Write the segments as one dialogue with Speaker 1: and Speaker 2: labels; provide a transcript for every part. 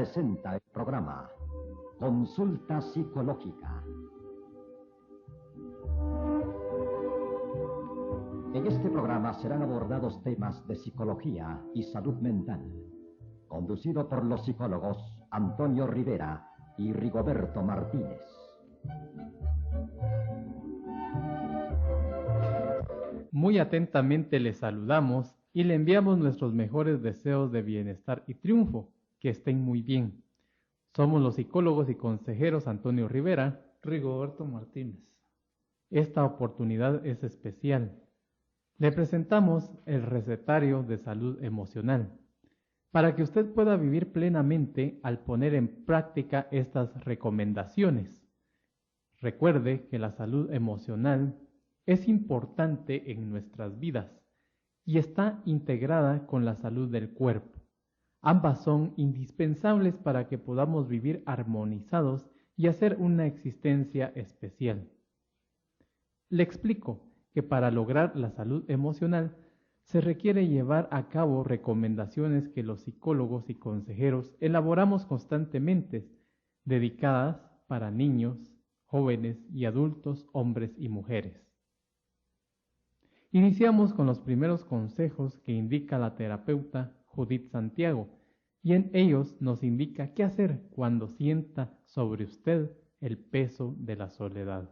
Speaker 1: presenta el programa Consulta Psicológica. En este programa serán abordados temas de psicología y salud mental, conducido por los psicólogos Antonio Rivera y Rigoberto Martínez.
Speaker 2: Muy atentamente le saludamos y le enviamos nuestros mejores deseos de bienestar y triunfo. Que estén muy bien. Somos los psicólogos y consejeros Antonio Rivera,
Speaker 3: Rigoberto Martínez.
Speaker 2: Esta oportunidad es especial. Le presentamos el recetario de salud emocional para que usted pueda vivir plenamente al poner en práctica estas recomendaciones. Recuerde que la salud emocional es importante en nuestras vidas y está integrada con la salud del cuerpo. Ambas son indispensables para que podamos vivir armonizados y hacer una existencia especial. Le explico que para lograr la salud emocional se requiere llevar a cabo recomendaciones que los psicólogos y consejeros elaboramos constantemente, dedicadas para niños, jóvenes y adultos, hombres y mujeres. Iniciamos con los primeros consejos que indica la terapeuta Judith Santiago, y en ellos nos indica qué hacer cuando sienta sobre usted el peso de la soledad.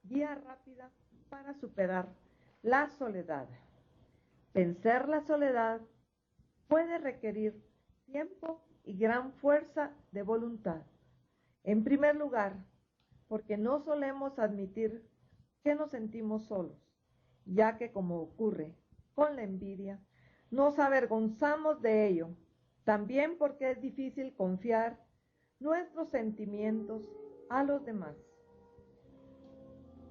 Speaker 4: Guía rápida para superar la soledad. Vencer la soledad puede requerir tiempo y gran fuerza de voluntad. En primer lugar, porque no solemos admitir que nos sentimos solos, ya que, como ocurre con la envidia, nos avergonzamos de ello. También porque es difícil confiar nuestros sentimientos a los demás.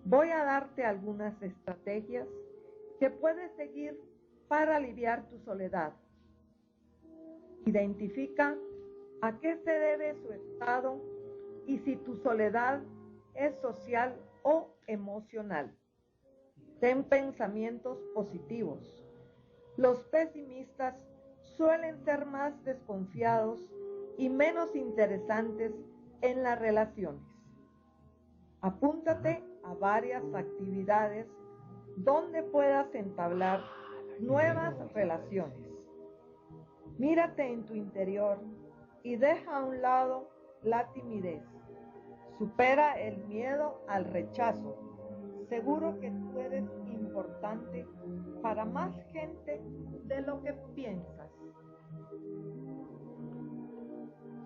Speaker 4: Voy a darte algunas estrategias que puedes seguir para aliviar tu soledad. Identifica a qué se debe su estado y si tu soledad es social o emocional. Ten pensamientos positivos. Los pesimistas suelen ser más desconfiados y menos interesantes en las relaciones. Apúntate a varias actividades donde puedas entablar nuevas relaciones. Mírate en tu interior y deja a un lado la timidez. Supera el miedo al rechazo. Seguro que tú eres importante para más gente de lo que piensas.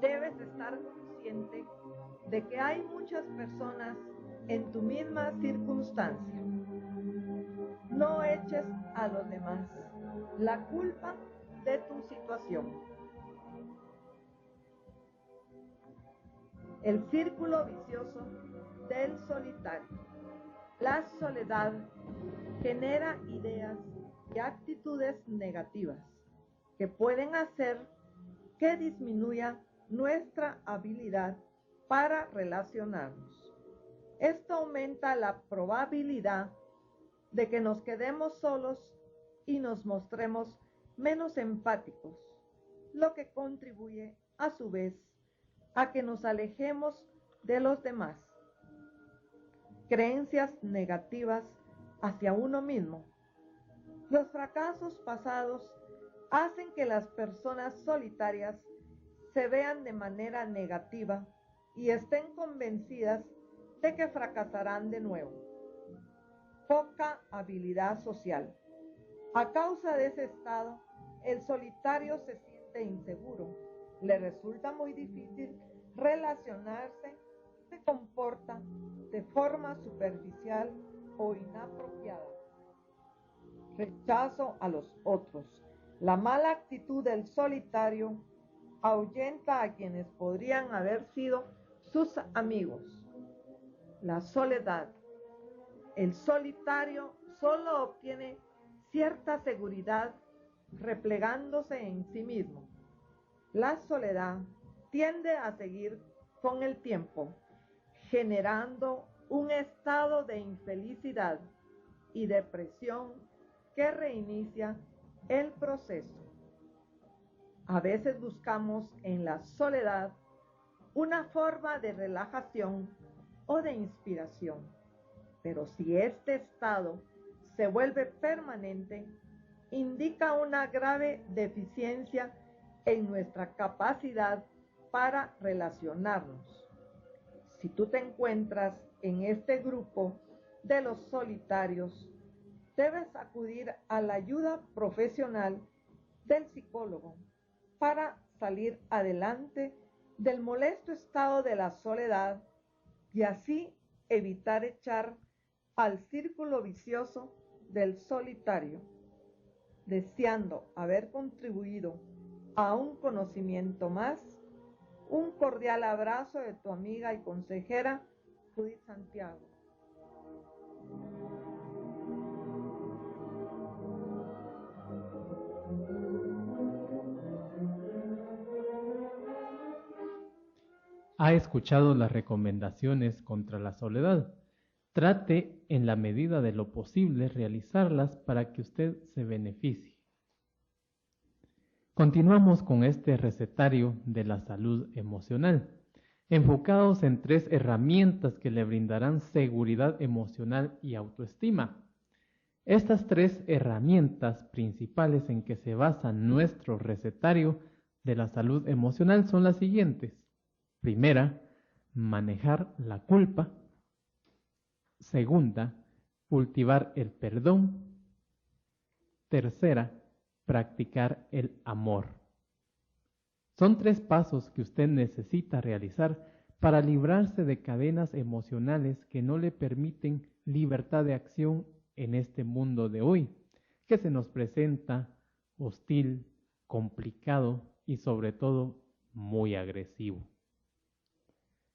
Speaker 4: Debes estar consciente de que hay muchas personas en tu misma circunstancia. No eches a los demás la culpa de tu situación. El círculo vicioso del solitario. La soledad genera ideas y actitudes negativas que pueden hacer que disminuya nuestra habilidad para relacionarnos. Esto aumenta la probabilidad de que nos quedemos solos y nos mostremos menos empáticos, lo que contribuye a su vez a que nos alejemos de los demás. Creencias negativas hacia uno mismo. Los fracasos pasados hacen que las personas solitarias se vean de manera negativa y estén convencidas de que fracasarán de nuevo. Poca habilidad social. A causa de ese estado, el solitario se siente inseguro, le resulta muy difícil relacionarse, se comporta de forma superficial o inapropiada. Rechazo a los otros. La mala actitud del solitario ahuyenta a quienes podrían haber sido sus amigos. La soledad. El solitario solo obtiene cierta seguridad replegándose en sí mismo. La soledad tiende a seguir con el tiempo, generando un estado de infelicidad y depresión que reinicia el proceso. A veces buscamos en la soledad una forma de relajación o de inspiración, pero si este estado se vuelve permanente, indica una grave deficiencia en nuestra capacidad para relacionarnos. Si tú te encuentras en este grupo de los solitarios, debes acudir a la ayuda profesional del psicólogo para salir adelante del molesto estado de la soledad y así evitar echar al círculo vicioso del solitario. Deseando haber contribuido a un conocimiento más, un cordial abrazo de tu amiga y consejera, Judith Santiago.
Speaker 2: Ha escuchado las recomendaciones contra la soledad. Trate en la medida de lo posible realizarlas para que usted se beneficie. Continuamos con este recetario de la salud emocional, enfocados en 3 herramientas que le brindarán seguridad emocional y autoestima. Estas 3 herramientas principales en que se basa nuestro recetario de la salud emocional son las siguientes. Primera, manejar la culpa. Segunda, cultivar el perdón. Tercera, practicar el amor. Son 3 pasos que usted necesita realizar para librarse de cadenas emocionales que no le permiten libertad de acción en este mundo de hoy, que se nos presenta hostil, complicado y sobre todo muy agresivo,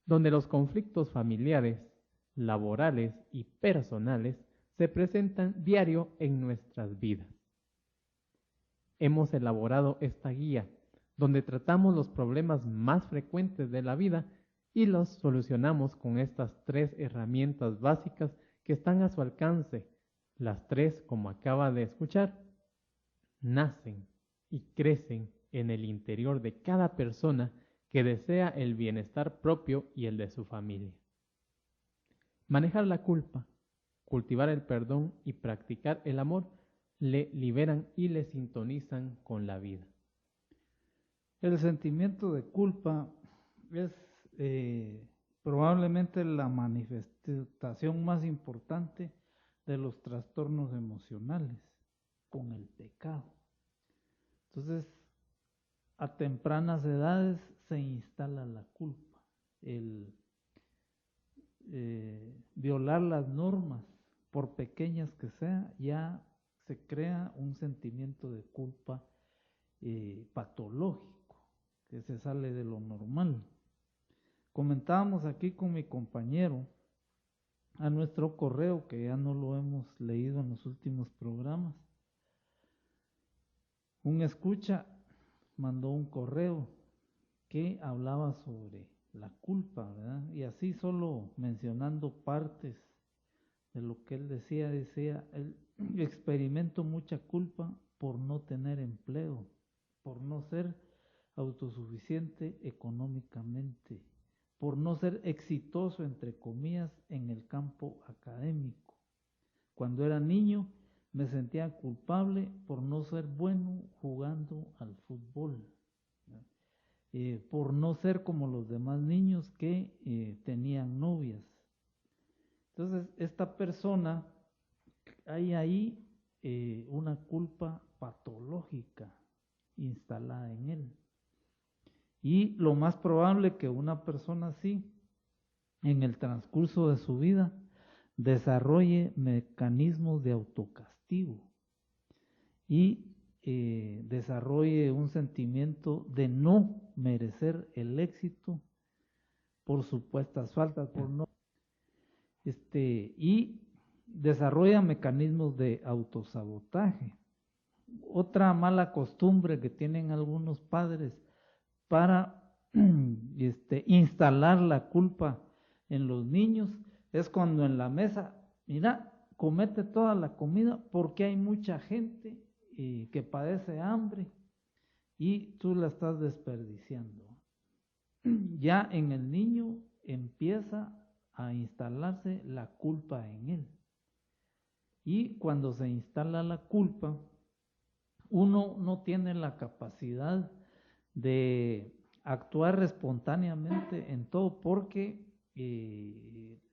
Speaker 2: donde los conflictos familiares, laborales y personales se presentan diario en nuestras vidas. Hemos elaborado esta guía donde tratamos los problemas más frecuentes de la vida y los solucionamos con estas 3 herramientas básicas que están a su alcance. Las 3, como acaba de escuchar, nacen y crecen en el interior de cada persona que desea el bienestar propio y el de su familia. Manejar la culpa, cultivar el perdón y practicar el amor le liberan y le sintonizan con la vida.
Speaker 3: El sentimiento de culpa es probablemente la manifestación más importante de los trastornos emocionales con el pecado. Entonces, a tempranas edades se instala la culpa, el violar las normas, por pequeñas que sean, ya se crea un sentimiento de culpa patológico, que se sale de lo normal. Comentábamos aquí con mi compañero a nuestro correo, que ya no lo hemos leído en los últimos programas. Un escucha mandó un correo que hablaba sobre la culpa, ¿verdad? Y así solo mencionando partes de lo que él decía, él experimento mucha culpa por no tener empleo, por no ser autosuficiente económicamente, por no ser exitoso, entre comillas, en el campo académico. Cuando era niño me sentía culpable por no ser bueno jugando al fútbol, por no ser como los demás niños que tenían novias. Entonces, esta persona, hay ahí una culpa patológica instalada en él. Y lo más probable que una persona así, en el transcurso de su vida, desarrolle mecanismos de autocastigo y desarrolle un sentimiento de no merecer el éxito por supuestas faltas, por no y desarrolla mecanismos de autosabotaje. Otra mala costumbre que tienen algunos padres para instalar la culpa en los niños es cuando en la mesa, mira, comete toda la comida porque hay mucha gente que padece hambre y tú la estás desperdiciando. Ya en el niño empieza a instalarse la culpa en él. Y cuando se instala la culpa, uno no tiene la capacidad de actuar espontáneamente en todo porque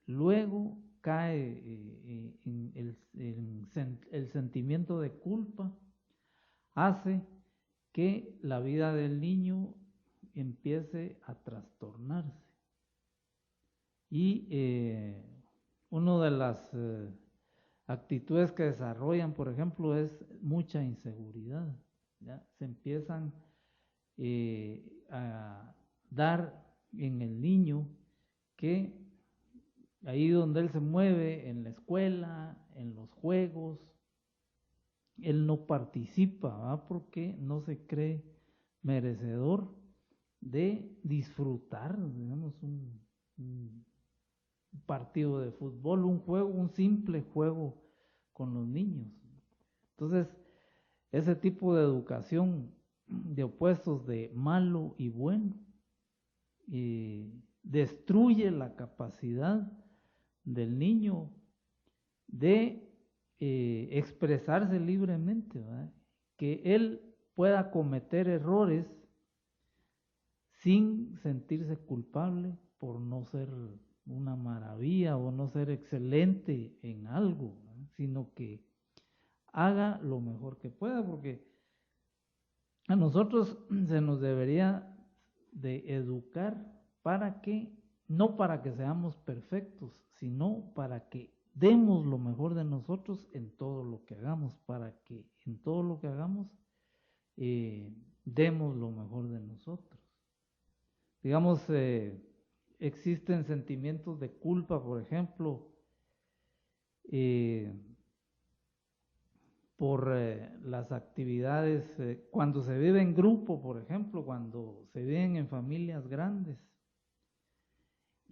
Speaker 3: luego cae el sentimiento de culpa, hace que la vida del niño empiece a trastornarse. Y una de las actitudes que desarrollan, por ejemplo, es mucha inseguridad. ¿Ya? Se empiezan a dar en el niño que ahí donde él se mueve, en la escuela, en los juegos, él no participa, ¿va? Porque no se cree merecedor de disfrutar, digamos, un partido de fútbol, un juego, un simple juego con los niños. Entonces, ese tipo de educación de opuestos de malo y bueno destruye la capacidad del niño de expresarse libremente, ¿verdad? Que él pueda cometer errores sin sentirse culpable por no ser una maravilla o no ser excelente en algo, ¿verdad? Sino que haga lo mejor que pueda, porque a nosotros se nos debería de educar para que, no para que seamos perfectos, sino para que demos lo mejor de nosotros en todo lo que hagamos, para que en todo lo que hagamos demos lo mejor de nosotros. Digamos, existen sentimientos de culpa, por ejemplo, por las actividades, cuando se vive en grupo, por ejemplo, cuando se viven en familias grandes,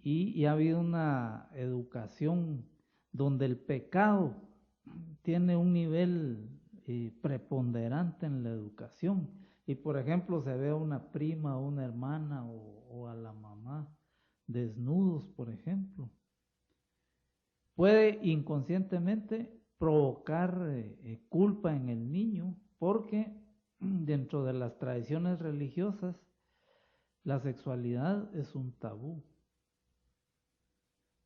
Speaker 3: y ha habido una educación donde el pecado tiene un nivel preponderante en la educación, y por ejemplo se ve a una prima, a una hermana o a la mamá desnudos, por ejemplo, puede inconscientemente provocar culpa en el niño, porque dentro de las tradiciones religiosas la sexualidad es un tabú,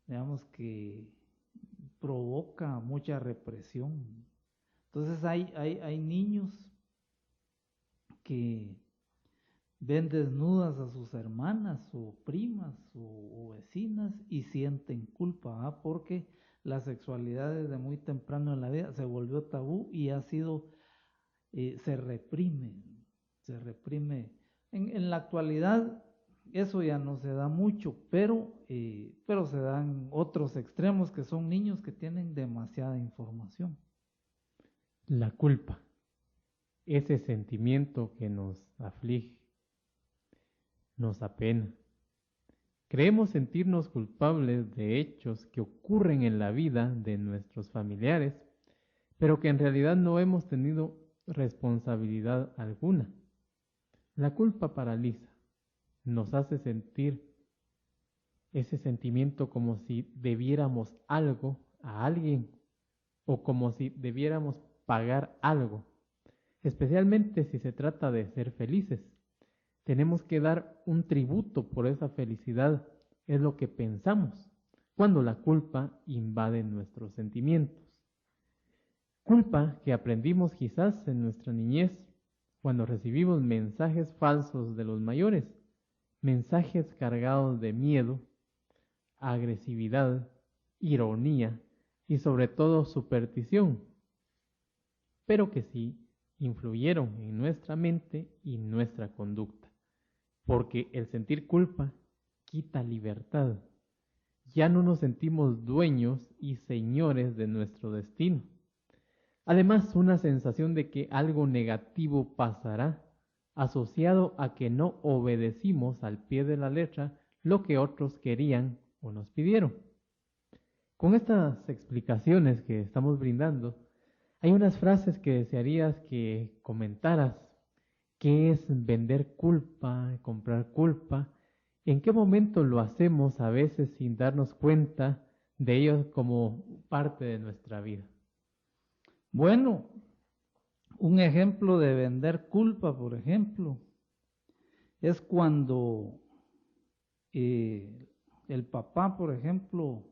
Speaker 3: digamos que provoca mucha represión. Entonces hay niños que ven desnudas a sus hermanas o primas o vecinas y sienten culpa, ¿ah? Porque la sexualidad desde muy temprano en la vida se volvió tabú y ha sido, se reprime. En la actualidad eso ya no se da mucho, pero se dan otros extremos que son niños que tienen demasiada información.
Speaker 2: La culpa, ese sentimiento que nos aflige, nos apena. Creemos sentirnos culpables de hechos que ocurren en la vida de nuestros familiares, pero que en realidad no hemos tenido responsabilidad alguna. La culpa paraliza, nos hace sentir ese sentimiento como si debiéramos algo a alguien o como si debiéramos pagar algo, especialmente si se trata de ser felices. Tenemos que dar un tributo por esa felicidad, es lo que pensamos, cuando la culpa invade nuestros sentimientos. Culpa que aprendimos quizás en nuestra niñez, cuando recibimos mensajes falsos de los mayores, mensajes cargados de miedo, agresividad, ironía y sobre todo superstición, pero que sí influyeron en nuestra mente y nuestra conducta, porque el sentir culpa quita libertad. Ya no nos sentimos dueños y señores de nuestro destino. Además, una sensación de que algo negativo pasará, asociado a que no obedecimos al pie de la letra lo que otros querían o nos pidieron. Con estas explicaciones que estamos brindando, hay unas frases que desearías que comentaras. ¿Qué es vender culpa, comprar culpa? ¿En qué momento lo hacemos a veces sin darnos cuenta de ello como parte de nuestra vida?
Speaker 3: Bueno, un ejemplo de vender culpa, por ejemplo, es cuando el papá, por ejemplo,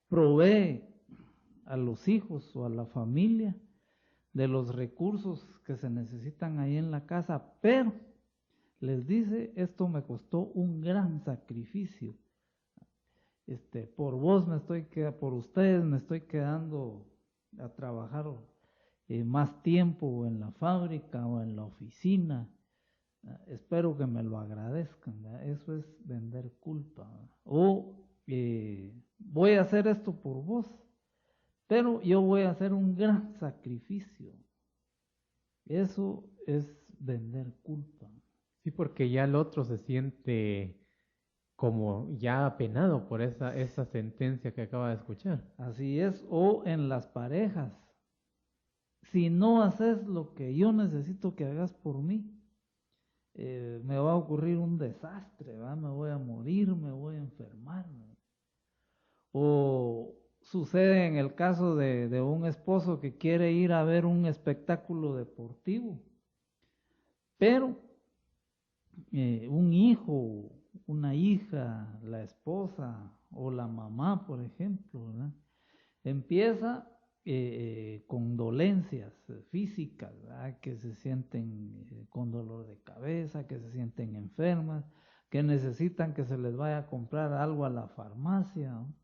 Speaker 3: provee a los hijos o a la familia de los recursos que se necesitan ahí en la casa, pero les dice, esto me costó un gran sacrificio. Por ustedes me estoy quedando a trabajar más tiempo en la fábrica o en la oficina. Espero que me lo agradezcan, ¿verdad? Eso es vender culpa, ¿verdad? O voy a hacer esto por vos, pero yo voy a hacer un gran sacrificio. Eso es vender culpa.
Speaker 2: Sí, porque ya el otro se siente como ya apenado por esa sentencia que acaba de escuchar.
Speaker 3: Así es, o en las parejas. Si no haces lo que yo necesito que hagas por mí, me va a ocurrir un desastre, ¿va? Me voy a morir, me voy a enfermar, ¿no? O sucede en el caso de un esposo que quiere ir a ver un espectáculo deportivo, pero un hijo, una hija, la esposa o la mamá, por ejemplo, ¿verdad? Empieza con dolencias físicas, ¿verdad? Que se sienten con dolor de cabeza, que se sienten enfermas, que necesitan que se les vaya a comprar algo a la farmacia, ¿no?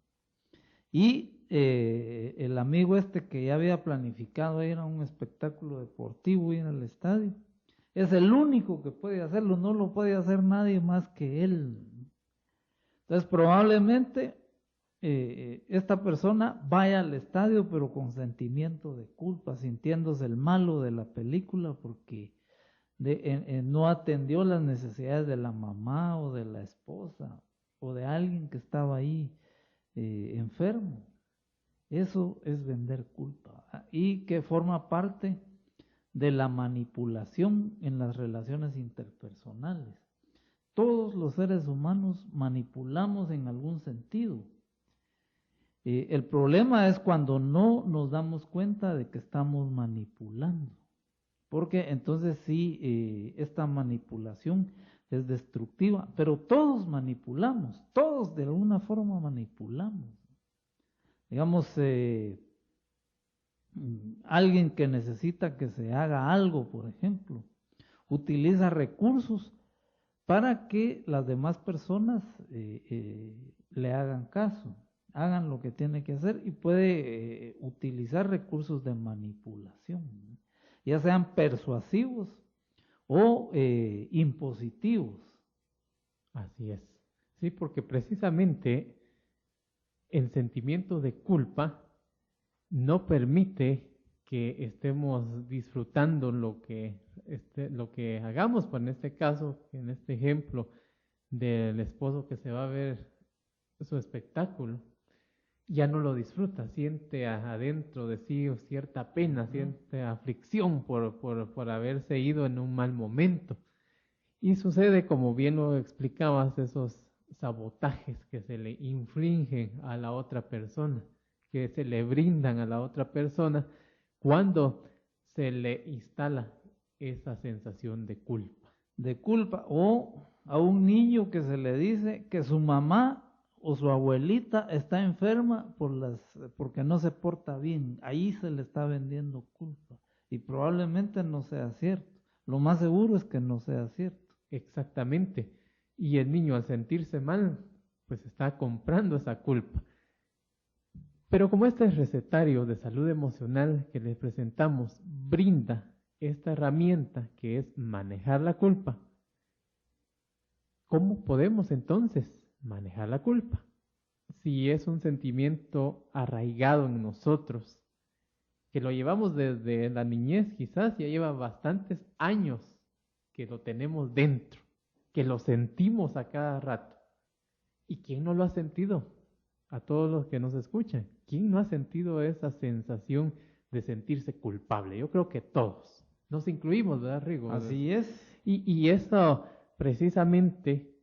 Speaker 3: Y el amigo que ya había planificado ir a un espectáculo deportivo, ir al estadio, es el único que puede hacerlo, no lo puede hacer nadie más que él. Entonces probablemente esta persona vaya al estadio pero con sentimiento de culpa, sintiéndose el malo de la película porque no atendió las necesidades de la mamá o de la esposa o de alguien que estaba ahí enfermo. Eso es vender culpa, ¿verdad? Y que forma parte de la manipulación en las relaciones interpersonales. Todos los seres humanos manipulamos en algún sentido. El problema es cuando no nos damos cuenta de que estamos manipulando, porque entonces sí, esta manipulación es destructiva, pero todos manipulamos, todos de alguna forma manipulamos. Digamos, alguien que necesita que se haga algo, por ejemplo, utiliza recursos para que las demás personas le hagan caso, hagan lo que tiene que hacer y puede utilizar recursos de manipulación, ¿no? Ya sean persuasivos o impositivos.
Speaker 2: Así es. Sí, porque precisamente el sentimiento de culpa no permite que estemos disfrutando lo que hagamos, pues en este caso, en este ejemplo del esposo que se va a ver su espectáculo, ya no lo disfruta, siente adentro de sí cierta pena, siente aflicción por haberse ido en un mal momento. Y sucede, como bien lo explicabas, esos sabotajes que se le infringen a la otra persona, que se le brindan a la otra persona cuando se le instala esa sensación de culpa.
Speaker 3: De culpa, o a un niño que se le dice que su mamá o su abuelita está enferma porque no se porta bien. Ahí se le está vendiendo culpa y probablemente no sea cierto. Lo más seguro es que no sea cierto.
Speaker 2: Exactamente. Y el niño, al sentirse mal, pues está comprando esa culpa. Pero como este recetario de salud emocional que les presentamos brinda esta herramienta que es manejar la culpa, ¿cómo podemos entonces manejar la culpa? Si es un sentimiento arraigado en nosotros, que lo llevamos desde la niñez, quizás ya lleva bastantes años que lo tenemos dentro, que lo sentimos a cada rato. ¿Y quién no lo ha sentido a todos los que nos escuchan. ¿Quién no ha sentido esa sensación de sentirse culpable? Yo creo que todos. Nos incluimos, ¿verdad, Rigo?
Speaker 3: Así es.
Speaker 2: Y eso precisamente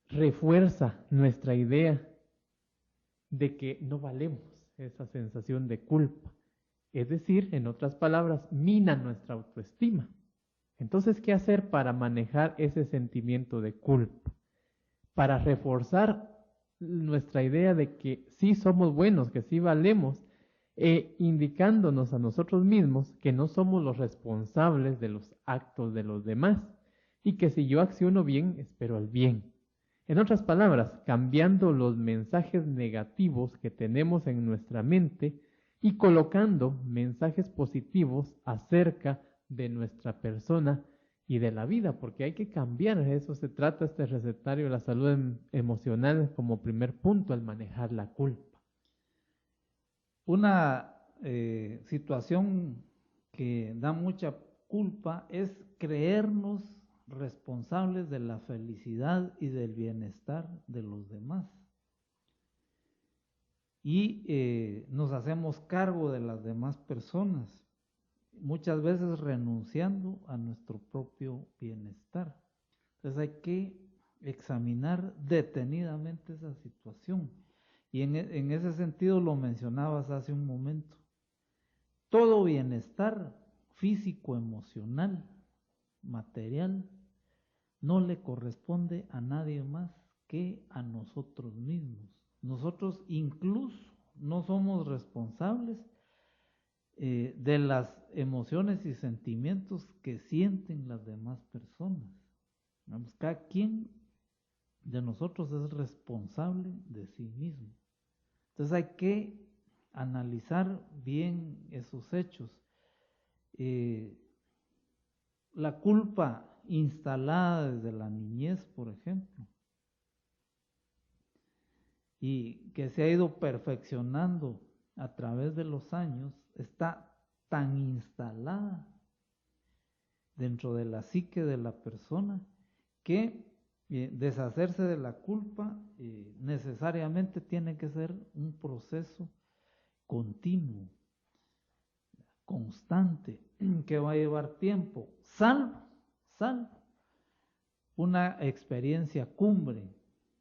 Speaker 2: refuerza nuestra idea de que no valemos, esa sensación de culpa. Es decir, en otras palabras, mina nuestra autoestima. Entonces, ¿qué hacer para manejar ese sentimiento de culpa? Para reforzar nuestra idea de que sí somos buenos, que sí valemos, indicándonos a nosotros mismos que no somos los responsables de los actos de los demás y que si yo acciono bien, espero el bien. En otras palabras, cambiando los mensajes negativos que tenemos en nuestra mente y colocando mensajes positivos acerca de nuestra persona y de la vida, porque hay que cambiar, de eso se trata este recetario de la salud emocional como primer punto, al manejar la culpa.
Speaker 3: Una situación que da mucha culpa es creernos responsables de la felicidad y del bienestar de los demás. Y nos hacemos cargo de las demás personas, muchas veces renunciando a nuestro propio bienestar. Entonces hay que examinar detenidamente esa situación. Y en ese sentido lo mencionabas hace un momento. Todo bienestar físico, emocional, material, no le corresponde a nadie más que a nosotros mismos. Nosotros incluso no somos responsables de las emociones y sentimientos que sienten las demás personas. Cada quien de nosotros es responsable de sí mismo. Entonces hay que analizar bien esos hechos. La culpa instalada desde la niñez, por ejemplo, y que se ha ido perfeccionando a través de los años, está tan instalada dentro de la psique de la persona que deshacerse de la culpa necesariamente tiene que ser un proceso continuo, constante, que va a llevar tiempo, salvo una experiencia cumbre.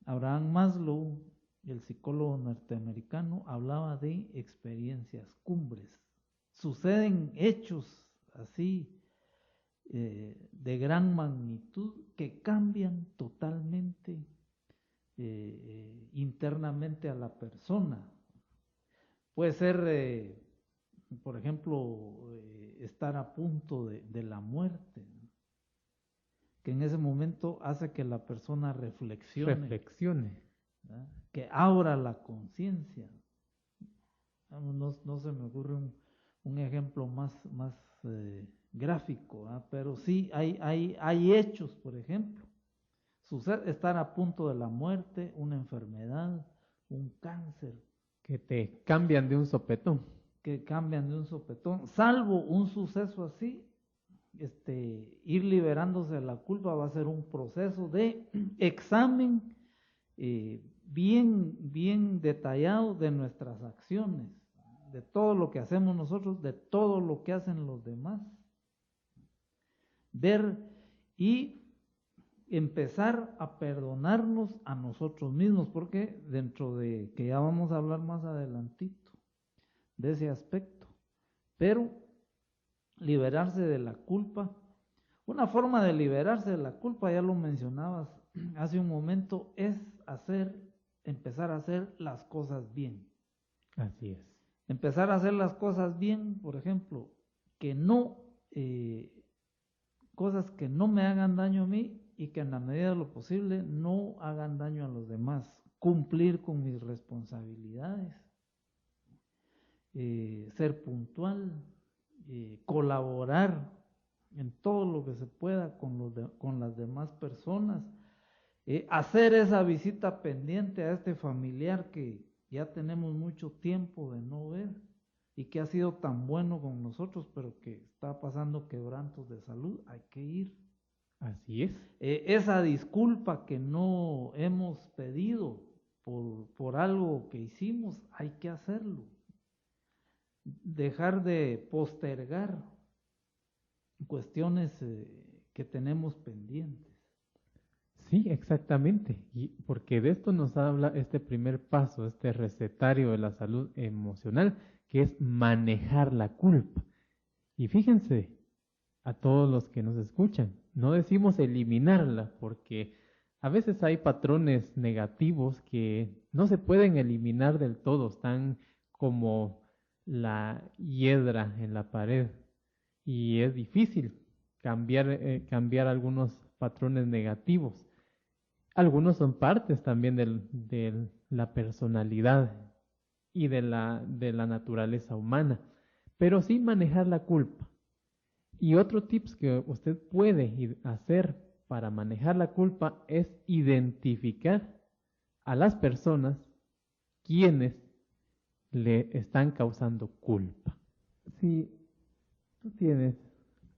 Speaker 3: Abraham Maslow, el psicólogo norteamericano, hablaba de experiencias cumbres. Suceden hechos así de gran magnitud que cambian totalmente internamente a la persona. Puede ser, por ejemplo, estar a punto de la muerte, ¿no? Que en ese momento hace que la persona reflexione. ¿Verdad? Que abra la conciencia. No se me ocurre un ejemplo más gráfico, ¿verdad? Pero sí hay hechos, por ejemplo. Estar a punto de la muerte, una enfermedad, un cáncer.
Speaker 2: Que te cambian de un sopetón.
Speaker 3: Salvo un suceso así, ir liberándose de la culpa va a ser un proceso de examen bien detallado de nuestras acciones, de todo lo que hacemos nosotros, de todo lo que hacen los demás. Ver y empezar a perdonarnos a nosotros mismos, porque dentro de que ya vamos a hablar más adelantito de ese aspecto, pero liberarse de la culpa, una forma de liberarse de la culpa, ya lo mencionabas hace un momento, es empezar a hacer las cosas bien.
Speaker 2: Así es.
Speaker 3: Empezar a hacer las cosas bien, por ejemplo, cosas que no me hagan daño a mí y que en la medida de lo posible no hagan daño a los demás. Cumplir con mis responsabilidades, ser puntual, colaborar en todo lo que se pueda con las demás personas, hacer esa visita pendiente a este familiar que ya tenemos mucho tiempo de no ver y que ha sido tan bueno con nosotros, pero que está pasando quebrantos de salud, hay que ir.
Speaker 2: Así es.
Speaker 3: Esa disculpa que no hemos pedido, por algo que hicimos, hay que hacerlo. Dejar de postergar cuestiones que tenemos pendientes.
Speaker 2: Sí, exactamente. Y porque de esto nos habla este primer paso, este recetario de la salud emocional, que es manejar la culpa. Y fíjense, a todos los que nos escuchan, no decimos eliminarla, porque a veces hay patrones negativos que no se pueden eliminar del todo, están como la hiedra en la pared y es difícil cambiar algunos patrones negativos. Algunos son partes también de la personalidad y de la naturaleza humana, pero sí manejar la culpa. Y otro tips que usted puede hacer para manejar la culpa es identificar a las personas quienes le están causando culpa. Si tú tienes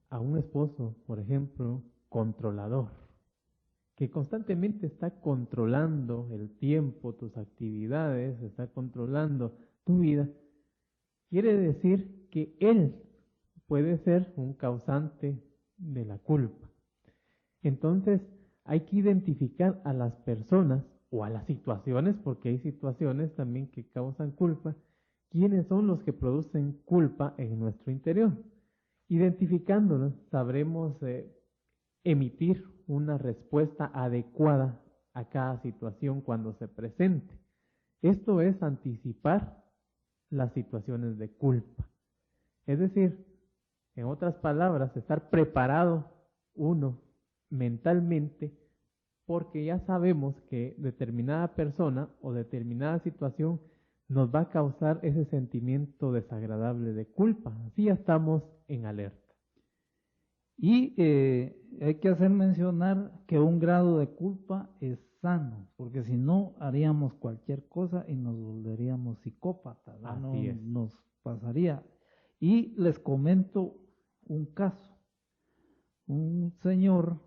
Speaker 2: a un esposo, por ejemplo, controlador, que constantemente está controlando el tiempo, tus actividades, está controlando tu vida, quiere decir que él puede ser un causante de la culpa. Entonces, hay que identificar a las personas o a las situaciones, porque hay situaciones también que causan culpa, quiénes son los que producen culpa en nuestro interior. Identificándolos, sabremos emitir una respuesta adecuada a cada situación cuando se presente. Esto es anticipar las situaciones de culpa. Es decir, en otras palabras, estar preparado uno mentalmente, porque ya sabemos que determinada persona o determinada situación nos va a causar ese sentimiento desagradable de culpa. Así ya estamos en alerta.
Speaker 3: Y hay que hacer mencionar que un grado de culpa es sano, porque si no haríamos cualquier cosa y nos volveríamos psicópatas,
Speaker 2: Así es.
Speaker 3: nos pasaría. Y les comento un caso. Un señor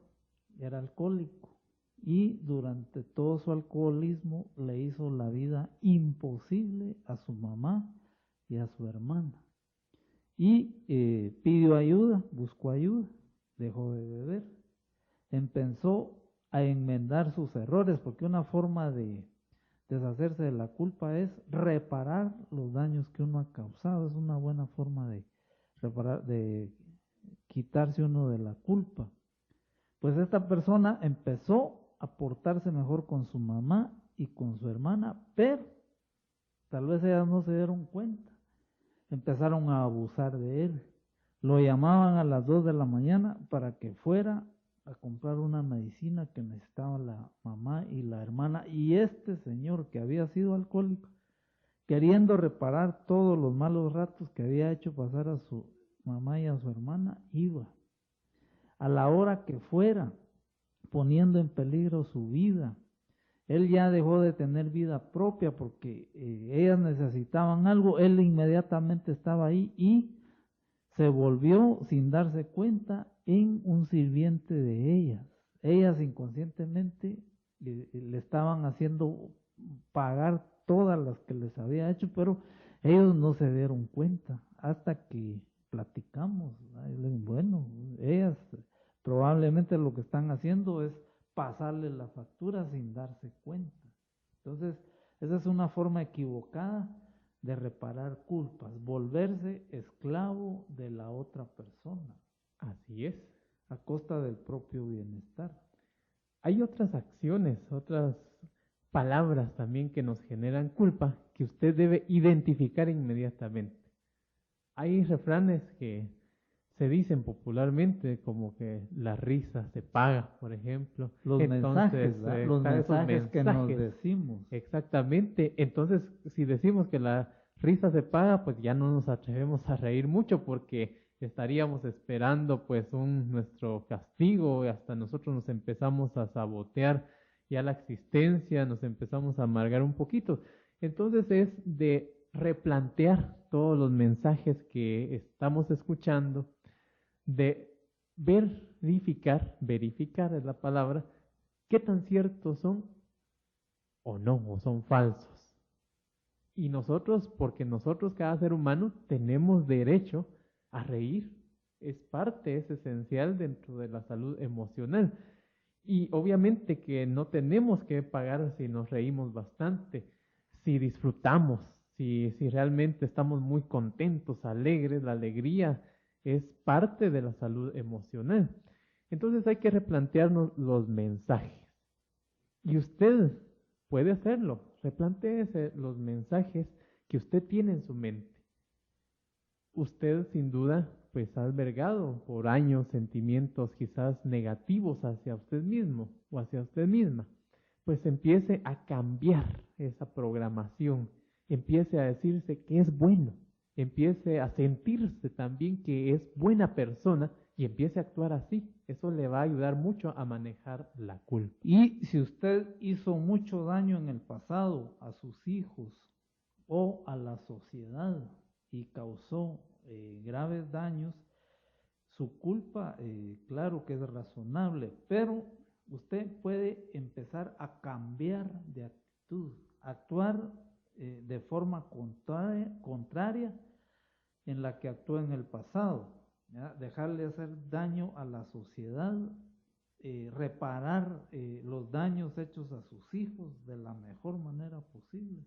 Speaker 3: era alcohólico y durante todo su alcoholismo le hizo la vida imposible a su mamá y a su hermana. Y pidió ayuda, buscó ayuda, dejó de beber, empezó a enmendar sus errores, porque una forma de deshacerse de la culpa es reparar los daños que uno ha causado. Es una buena forma de reparar, de quitarse uno de la culpa. Pues esta persona empezó a portarse mejor con su mamá y con su hermana, pero tal vez ellas no se dieron cuenta. Empezaron a abusar de él. Lo llamaban a las 2 de la mañana para que fuera a comprar una medicina que necesitaba la mamá y la hermana. Y este señor, que había sido alcohólico, queriendo reparar todos los malos ratos que había hecho pasar a su mamá y a su hermana, iba a la hora que fuera, poniendo en peligro su vida. Él ya dejó de tener vida propia porque ellas necesitaban algo, él inmediatamente estaba ahí y se volvió, sin darse cuenta, en un sirviente de ellas. Ellas inconscientemente le estaban haciendo pagar todas las que les había hecho, pero ellos no se dieron cuenta hasta que platicamos. Bueno, ellas probablemente lo que están haciendo es pasarle la factura sin darse cuenta. Entonces, esa es una forma equivocada de reparar culpas, volverse esclavo de la otra persona.
Speaker 2: Así es.
Speaker 3: A costa del propio bienestar.
Speaker 2: Hay otras acciones, otras palabras también que nos generan culpa que usted debe identificar inmediatamente. Hay refranes que se dicen popularmente, como que la risa se paga, por ejemplo.
Speaker 3: Los mensajes que nos decimos.
Speaker 2: Exactamente. Entonces, si decimos que la risa se paga, pues ya no nos atrevemos a reír mucho porque estaríamos esperando pues nuestro castigo y hasta nosotros nos empezamos a sabotear ya la existencia, nos empezamos a amargar un poquito. Entonces es de replantear todos los mensajes que estamos escuchando, de verificar es la palabra, qué tan ciertos son o no, o son falsos. Y nosotros, porque nosotros cada ser humano tenemos derecho a reír, es parte, es esencial dentro de la salud emocional. Y obviamente que no tenemos que pagar si nos reímos bastante, si disfrutamos, si realmente estamos muy contentos, alegres. La alegría es parte de la salud emocional. Entonces hay que replantearnos los mensajes. Y usted puede hacerlo. Replantéese los mensajes que usted tiene en su mente. Usted sin duda pues ha albergado por años sentimientos quizás negativos hacia usted mismo o hacia usted misma. Pues empiece a cambiar esa programación, empiece a decirse que es bueno, empiece a sentirse también que es buena persona y empiece a actuar así. Eso le va a ayudar mucho a manejar la culpa.
Speaker 3: Y si usted hizo mucho daño en el pasado a sus hijos o a la sociedad y causó graves daños, su culpa, claro que es razonable, pero usted puede empezar a cambiar de actitud, actuar de forma contraria en la que actuó en el pasado, ¿ya? Dejarle hacer daño a la sociedad, reparar los daños hechos a sus hijos de la mejor manera posible.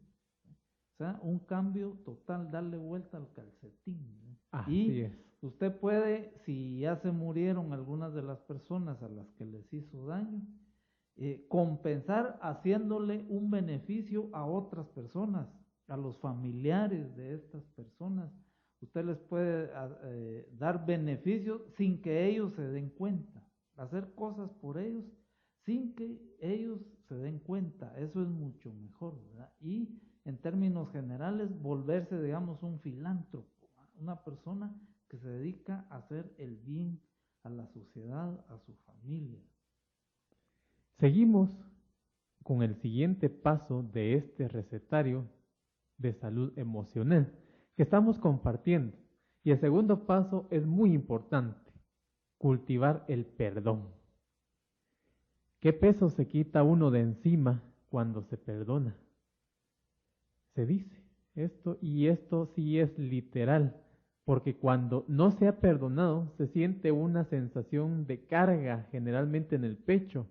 Speaker 3: O sea, un cambio total, darle vuelta al calcetín, ¿no?
Speaker 2: Así es.
Speaker 3: Usted puede, si ya se murieron algunas de las personas a las que les hizo daño, compensar haciéndole un beneficio a otras personas, a los familiares de estas personas. Usted les puede dar beneficios sin que ellos se den cuenta, hacer cosas por ellos sin que ellos se den cuenta. Eso es mucho mejor, ¿verdad? Y en términos generales, volverse, digamos, un filántropo, una persona que se dedica a hacer el bien a la sociedad, a su familia.
Speaker 2: Seguimos con el siguiente paso de este recetario de salud emocional que estamos compartiendo. Y el segundo paso es muy importante: cultivar el perdón. ¿Qué peso se quita uno de encima cuando se perdona? Se dice esto, y esto sí es literal, porque cuando no se ha perdonado se siente una sensación de carga generalmente en el pecho,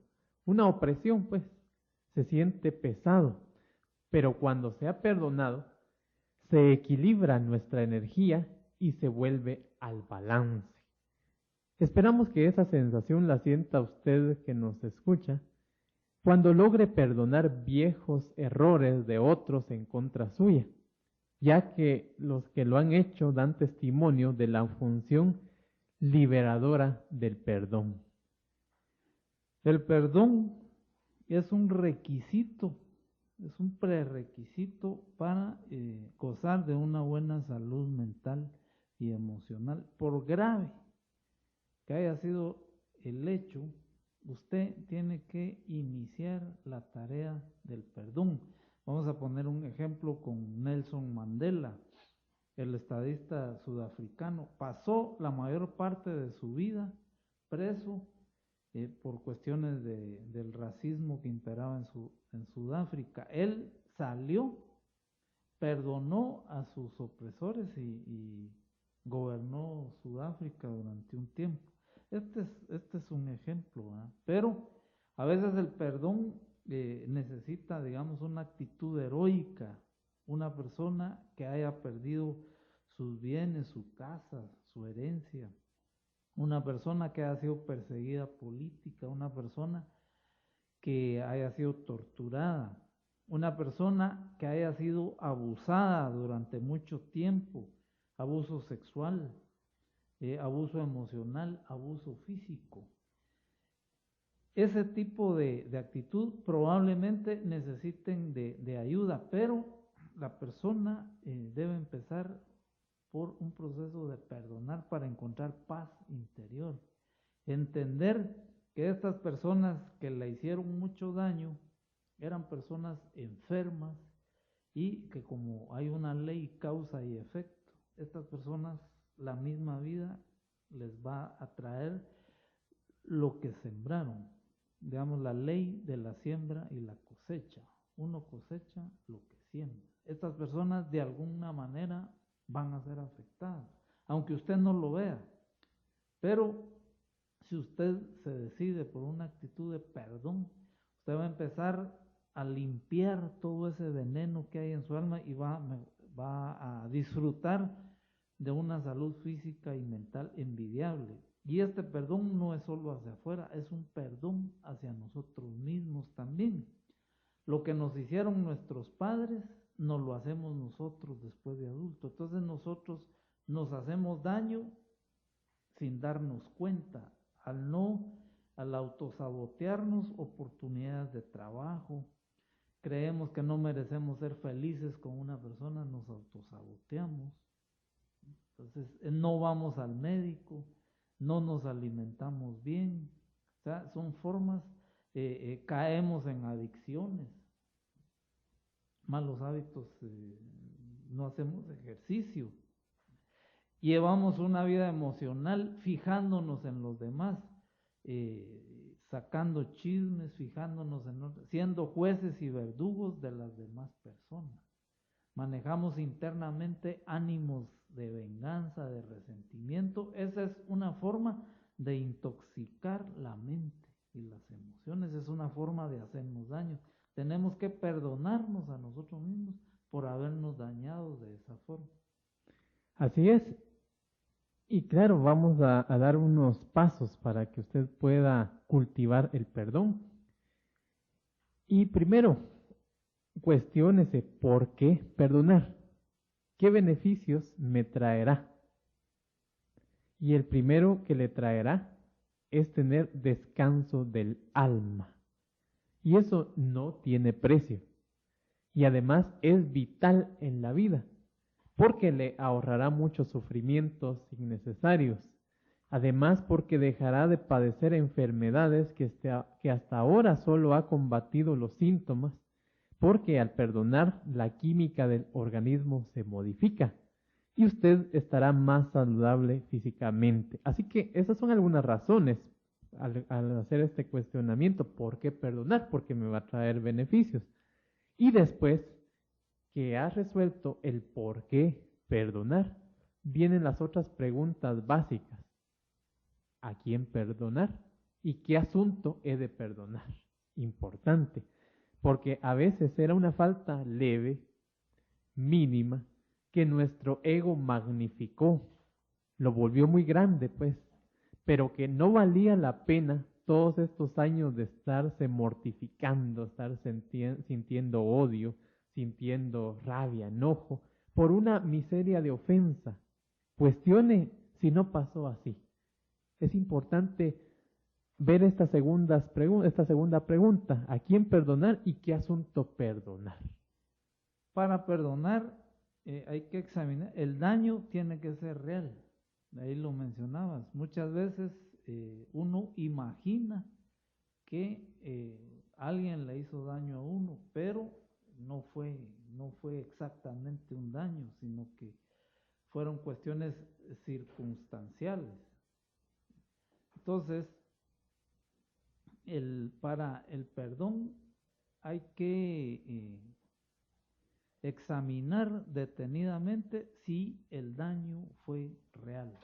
Speaker 2: una opresión, pues se siente pesado. Pero cuando se ha perdonado se equilibra nuestra energía y se vuelve al balance. Esperamos que esa sensación la sienta usted que nos escucha cuando logre perdonar viejos errores de otros en contra suya, ya que los que lo han hecho dan testimonio de la función liberadora del perdón.
Speaker 3: El perdón es un requisito, es un prerequisito para gozar de una buena salud mental y emocional. Por grave que haya sido el hecho, usted tiene que iniciar la tarea del perdón. Vamos a poner un ejemplo con Nelson Mandela, el estadista sudafricano. Pasó la mayor parte de su vida preso por cuestiones del racismo que imperaba en Sudáfrica. Él salió, perdonó a sus opresores y gobernó Sudáfrica durante un tiempo. Este es un ejemplo, ¿verdad? Pero a veces el perdón necesita, digamos, una actitud heroica, una persona que haya perdido sus bienes, su casa, su herencia, una persona que haya sido perseguida política, una persona que haya sido torturada, una persona que haya sido abusada durante mucho tiempo, abuso sexual, abuso emocional, abuso físico. Ese tipo de actitud probablemente necesiten de ayuda, pero la persona debe empezar por un proceso de perdonar para encontrar paz interior. Entender que estas personas que le hicieron mucho daño eran personas enfermas y que como hay una ley causa y efecto, estas personas, la misma vida les va a traer lo que sembraron, digamos, la ley de la siembra y la cosecha. Uno cosecha lo que siembra. Estas personas de alguna manera van a ser afectadas, aunque usted no lo vea. Pero si usted se decide por una actitud de perdón, usted va a empezar a limpiar todo ese veneno que hay en su alma y va a disfrutar de una salud física y mental envidiable. Y este perdón no es solo hacia afuera, es un perdón hacia nosotros mismos también. Lo que nos hicieron nuestros padres, nos lo hacemos nosotros después de adultos. Entonces nosotros nos hacemos daño sin darnos cuenta, al autosabotearnos oportunidades de trabajo. Creemos que no merecemos ser felices con una persona, nos autosaboteamos. Entonces no vamos al médico, no nos alimentamos bien. O sea, son formas, caemos en adicciones, malos hábitos, no hacemos ejercicio. Llevamos una vida emocional fijándonos en los demás, sacando chismes, fijándonos en otros, siendo jueces y verdugos de las demás personas. Manejamos internamente ánimos de venganza, de resentimiento. Esa es una forma de intoxicar la mente y las emociones, es una forma de hacernos daño. Tenemos que perdonarnos a nosotros mismos por habernos dañado de esa forma.
Speaker 2: Así es. Y claro, vamos a dar unos pasos para que usted pueda cultivar el perdón. Y primero, cuestiónese por qué perdonar. ¿Qué beneficios me traerá? Y el primero que le traerá es tener descanso del alma. Y eso no tiene precio. Y además es vital en la vida, porque le ahorrará muchos sufrimientos innecesarios. Además, porque dejará de padecer enfermedades que hasta ahora solo ha combatido los síntomas, porque al perdonar la química del organismo se modifica y usted estará más saludable físicamente. Así que esas son algunas razones al hacer este cuestionamiento. ¿Por qué perdonar? Porque me va a traer beneficios. Y después que has resuelto el por qué perdonar, vienen las otras preguntas básicas. ¿A quién perdonar? ¿Y qué asunto he de perdonar? Importante, porque a veces era una falta leve, mínima, que nuestro ego magnificó, lo volvió muy grande, pues, pero que no valía la pena todos estos años de estarse mortificando, estar sintiendo odio, sintiendo rabia, enojo, por una miseria de ofensa. Cuestione si no pasó así. Es importante ver esta segunda pregunta, ¿a quién perdonar y qué asunto perdonar?
Speaker 3: Para perdonar hay que examinar, el daño tiene que ser real, ahí lo mencionabas, muchas veces uno imagina que alguien le hizo daño a uno, pero no fue exactamente un daño, sino que fueron cuestiones circunstanciales. Entonces, para el perdón hay que examinar detenidamente si el daño fue real,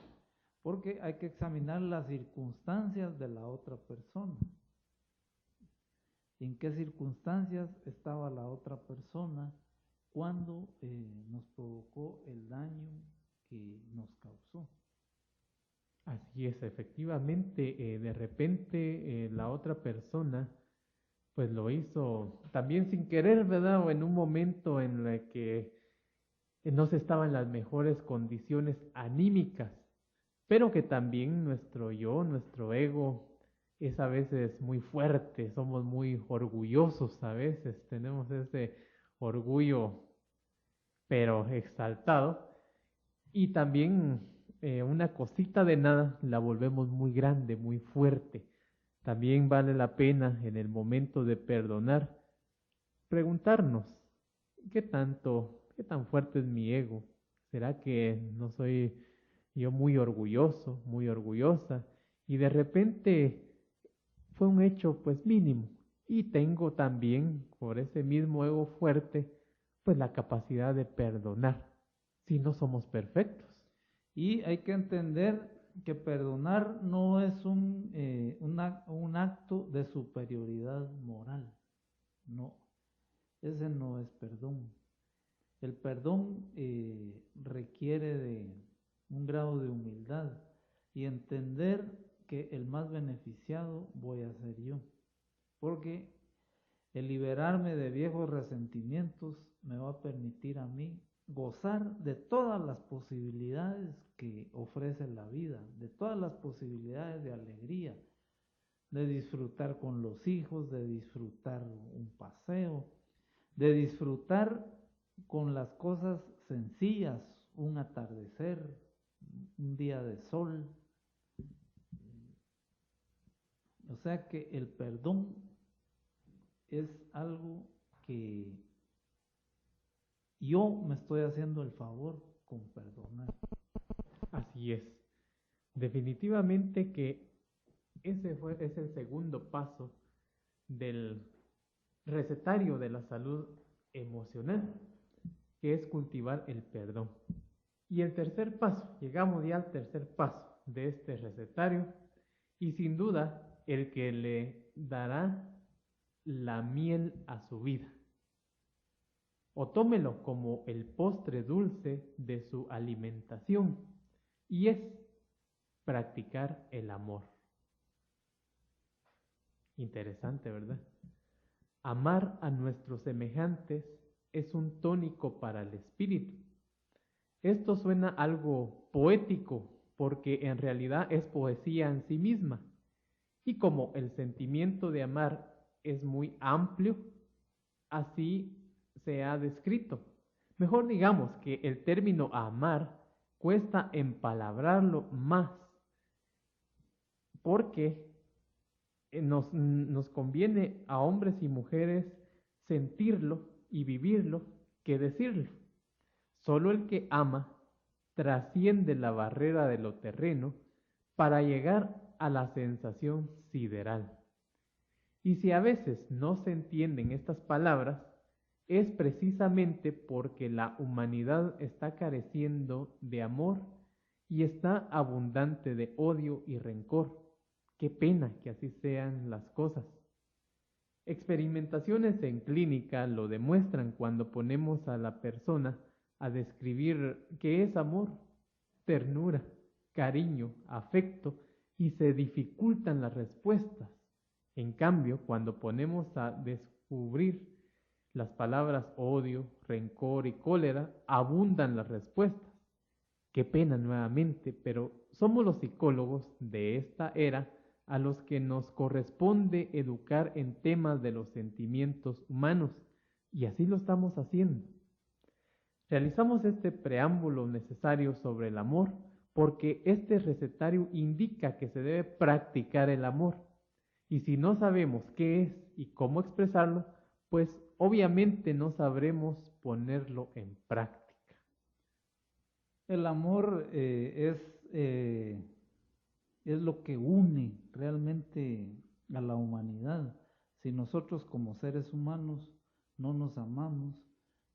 Speaker 3: porque hay que examinar las circunstancias de la otra persona. ¿En qué circunstancias estaba la otra persona cuando nos provocó el daño que nos causó?
Speaker 2: Así es, efectivamente, de repente la otra persona pues lo hizo también sin querer, ¿verdad? O en un momento en el que no se estaba en las mejores condiciones anímicas, pero que también nuestro ego es a veces muy fuerte, somos muy orgullosos a veces, tenemos ese orgullo pero exaltado, y también una cosita de nada la volvemos muy grande, muy fuerte. También vale la pena en el momento de perdonar preguntarnos, ¿qué tan fuerte es mi ego? ¿Será que no soy yo muy orgulloso, muy orgullosa? Y de repente fue un hecho pues mínimo Y tengo también, por ese mismo ego fuerte, pues la capacidad de perdonar, si no somos perfectos.
Speaker 3: Y hay que entender que perdonar no es un acto de superioridad moral. No, ese no es perdón. El perdón requiere de un grado de humildad y entender que el más beneficiado voy a ser yo. Porque el liberarme de viejos resentimientos me va a permitir a mí gozar de todas las posibilidades que ofrece la vida, de todas las posibilidades de alegría, de disfrutar con los hijos, de disfrutar un paseo, de disfrutar con las cosas sencillas, un atardecer, un día de sol. O sea que el perdón es algo que yo me estoy haciendo el favor con perdonar.
Speaker 2: Así es. Definitivamente que es el segundo paso del recetario de la salud emocional, que es cultivar el perdón. Y el tercer paso, llegamos ya al tercer paso de este recetario, y sin duda el que le dará la miel a su vida. O tómelo como el postre dulce de su alimentación, y es practicar el amor. Interesante, ¿verdad? Amar a nuestros semejantes es un tónico para el espíritu. Esto suena algo poético porque en realidad es poesía en sí misma. Y como el sentimiento de amar es muy amplio, así se ha descrito. Mejor digamos que el término amar cuesta empalabrarlo más, porque nos conviene a hombres y mujeres sentirlo y vivirlo que decirlo. Solo el que ama trasciende la barrera de lo terreno para llegar a la sensación sideral. Y si a veces no se entienden estas palabras, es precisamente porque la humanidad está careciendo de amor y está abundante de odio y rencor. Qué pena que así sean las cosas. Experimentaciones en clínica lo demuestran cuando ponemos a la persona a describir qué es amor, ternura, cariño, afecto, y se dificultan las respuestas. En cambio, cuando ponemos a descubrir las palabras odio, rencor y cólera, abundan las respuestas. Qué pena nuevamente, pero somos los psicólogos de esta era a los que nos corresponde educar en temas de los sentimientos humanos, y así lo estamos haciendo. Realizamos este preámbulo necesario sobre el amor porque este recetario indica que se debe practicar el amor, y si no sabemos qué es y cómo expresarlo, pues obviamente no sabremos ponerlo en práctica.
Speaker 3: El amor es lo que une realmente a la humanidad. Si nosotros como seres humanos no nos amamos,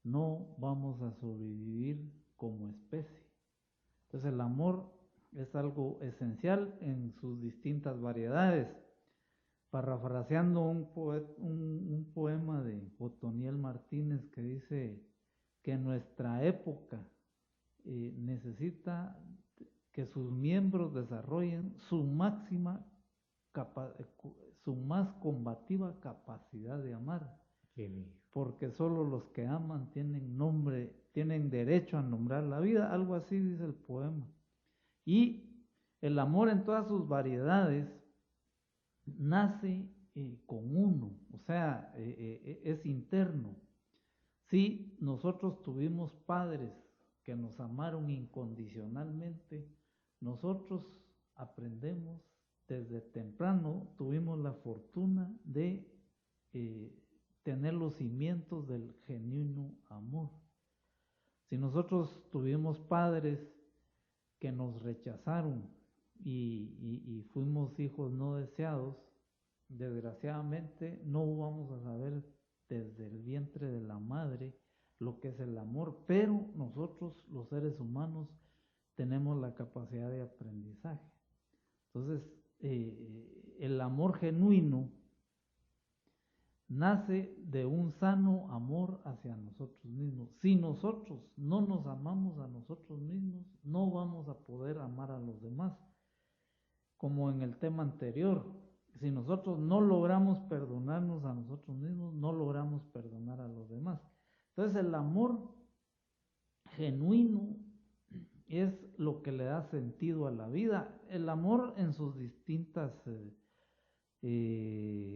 Speaker 3: no vamos a sobrevivir como especie. Entonces el amor es algo esencial en sus distintas variedades. Parafraseando un poema de Otoniel Martínez que dice que nuestra época necesita que sus miembros desarrollen su más combativa capacidad de amar. Porque solo los que aman tienen derecho a nombrar la vida, algo así dice el poema. Y el amor en todas sus variedades nace con uno, o sea, es interno. Si nosotros tuvimos padres que nos amaron incondicionalmente, nosotros aprendemos desde temprano, tuvimos la fortuna de tener los cimientos del genuino amor. Si nosotros tuvimos padres que nos rechazaron y fuimos hijos no deseados, Desgraciadamente no vamos a saber desde el vientre de la madre lo que es el amor, pero nosotros los seres humanos tenemos la capacidad de aprendizaje. Entonces, el amor genuino nace de un sano amor hacia nosotros mismos. Si nosotros no nos amamos a nosotros mismos, no vamos a poder amar a los demás. Como en el tema anterior, si nosotros no logramos perdonarnos a nosotros mismos, no logramos perdonar a los demás. Entonces el amor genuino es lo que le da sentido a la vida. El amor en sus distintas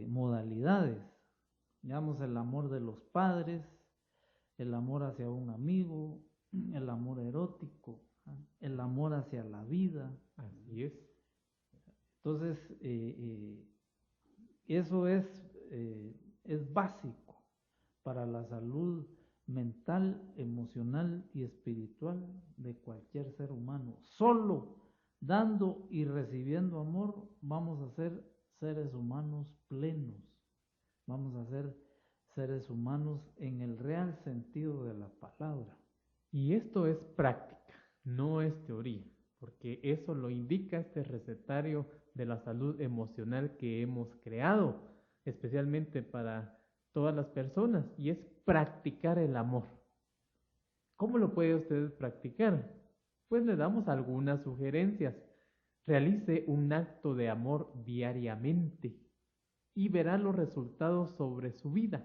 Speaker 3: modalidades. Digamos, el amor de los padres, el amor hacia un amigo, el amor erótico, el amor hacia la vida.
Speaker 2: Así es.
Speaker 3: Entonces, eso es básico para la salud mental, emocional y espiritual de cualquier ser humano. Solo dando y recibiendo amor vamos a ser seres humanos plenos. Vamos a ser seres humanos en el real sentido de la palabra.
Speaker 2: Y esto es práctica, no es teoría, porque eso lo indica este recetario de la salud emocional que hemos creado, especialmente para todas las personas, y es practicar el amor. ¿Cómo lo puede usted practicar? Pues le damos algunas sugerencias. Realice un acto de amor diariamente y verá los resultados sobre su vida.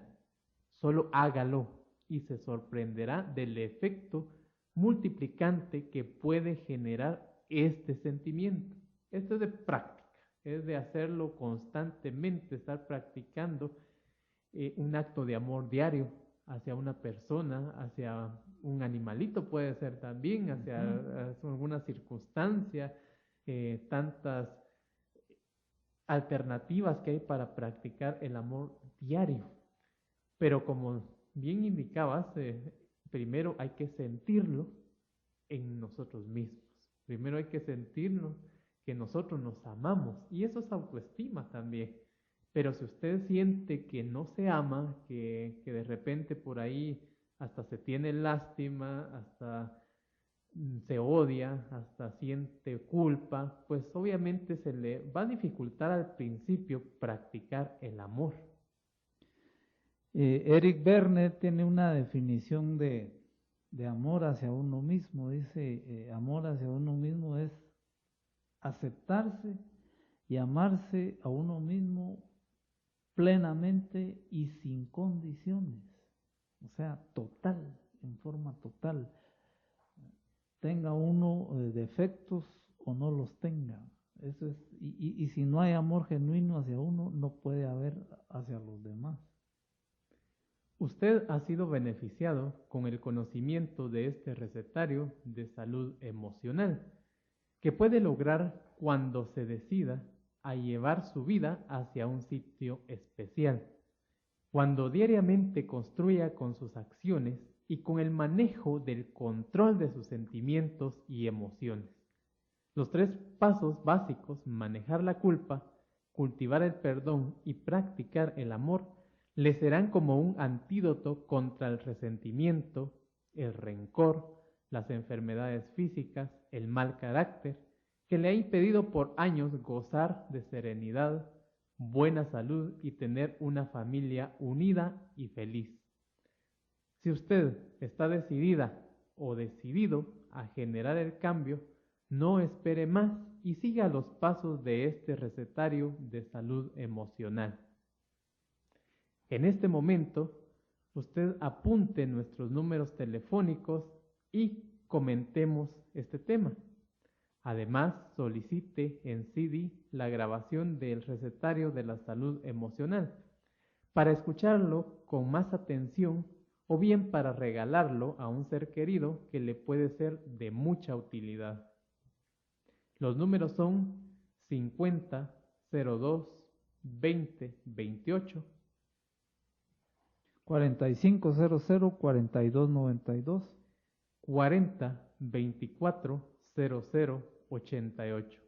Speaker 2: Solo hágalo y se sorprenderá del efecto multiplicante que puede generar este sentimiento. Esto es de práctica, es de hacerlo constantemente, estar practicando un acto de amor diario hacia una persona, hacia un animalito puede ser también, hacia alguna circunstancia, tantas alternativas que hay para practicar el amor diario. Pero como bien indicabas, primero hay que sentirlo en nosotros mismos. Primero hay que sentirlo que nosotros nos amamos, y eso es autoestima también. Pero si usted siente que no se ama, que de repente por ahí hasta se tiene lástima, hasta se odia, hasta siente culpa, pues obviamente se le va a dificultar al principio practicar el amor.
Speaker 3: Eric Berne tiene una definición de amor hacia uno mismo. Dice, amor hacia uno mismo es aceptarse y amarse a uno mismo plenamente y sin condiciones. O sea, total, en forma total. Tenga uno defectos o no los tenga. Eso es, y si no hay amor genuino hacia uno, no puede haber hacia los demás.
Speaker 2: Usted ha sido beneficiado con el conocimiento de este recetario de salud emocional, que puede lograr cuando se decida a llevar su vida hacia un sitio especial, cuando diariamente construya con sus acciones y con el manejo del control de sus sentimientos y emociones. Los 3 pasos básicos, manejar la culpa, cultivar el perdón y practicar el amor, le serán como un antídoto contra el resentimiento, el rencor, las enfermedades físicas, el mal carácter, que le ha impedido por años gozar de serenidad, buena salud y tener una familia unida y feliz. Si usted está decidida o decidido a generar el cambio, no espere más y siga los pasos de este recetario de salud emocional. En este momento, usted apunte nuestros números telefónicos y comentemos este tema. Además, solicite en CD la grabación del recetario de la salud emocional para escucharlo con más atención o bien para regalarlo a un ser querido que le puede ser de mucha utilidad. Los números son 50 02 20 28
Speaker 3: 4500-4292
Speaker 2: 40 24 00 88.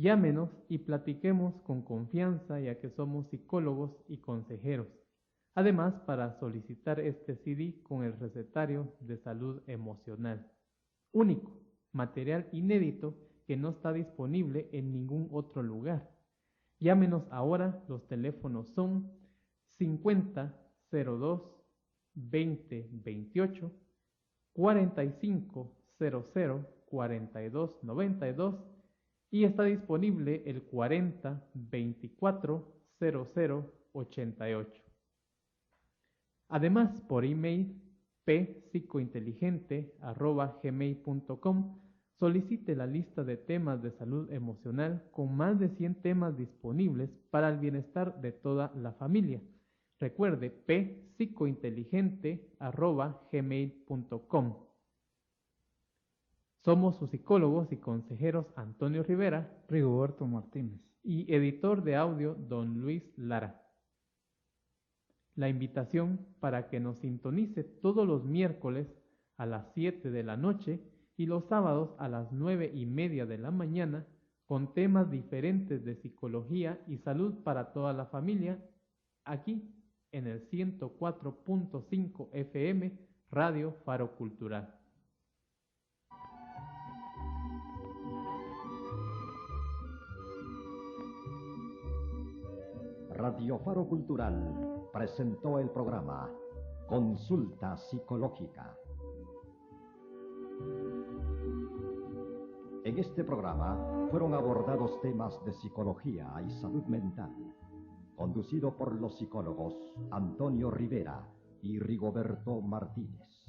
Speaker 2: Llámenos y platiquemos con confianza, ya que somos psicólogos y consejeros. Además, para solicitar este CD con el recetario de salud emocional. Único, material inédito que no está disponible en ningún otro lugar. Llámenos ahora, los teléfonos son 50 02 20 28, 45 00 42 92 y está disponible el 40 24 00 88. Además, por email psicointeligente@gmail.com solicite la lista de temas de salud emocional con más de 100 temas disponibles para el bienestar de toda la familia. Recuerde psicointeligente@gmail.com. Somos sus psicólogos y consejeros Antonio Rivera,
Speaker 3: Rigoberto Martínez
Speaker 2: y editor de audio don Luis Lara. La invitación para que nos sintonice todos los miércoles a las 7 de la noche y los sábados a las 9:30 de la mañana con temas diferentes de psicología y salud para toda la familia, aquí en el 104.5 FM Radio Faro Cultural.
Speaker 1: Radio Faro Cultural presentó el programa Consulta Psicológica. En este programa fueron abordados temas de psicología y salud mental, conducido por los psicólogos Antonio Rivera y Rigoberto Martínez.